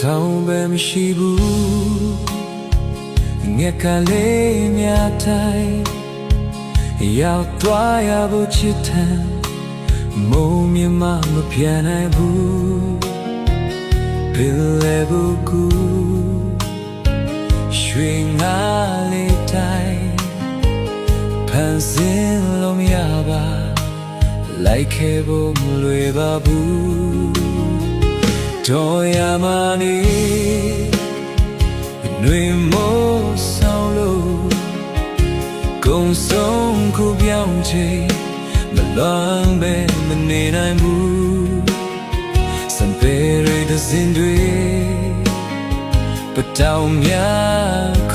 ထောင်ပဲမရှိဘူးငက်ကလေးများတိုင်းရောက်သွားရဖို့ချစ်တယ်မုံမြမမပြန်နိုင်ဘူးပင်လေဘူးကူရွှေငါလေးတိုင်းဖန်ဆင်းလို့မရပါလိုက်ခဲ့ဖို့မလွယ်ပါဘူးတော်ရမနေနှွေမိုးဆောင်လို့ကုံဆုံးခုပြောင်းချိန်မလွန်ပဲမနေနိုင်ဘူးစံပေရတဲ့စင်တွေပတောင်များ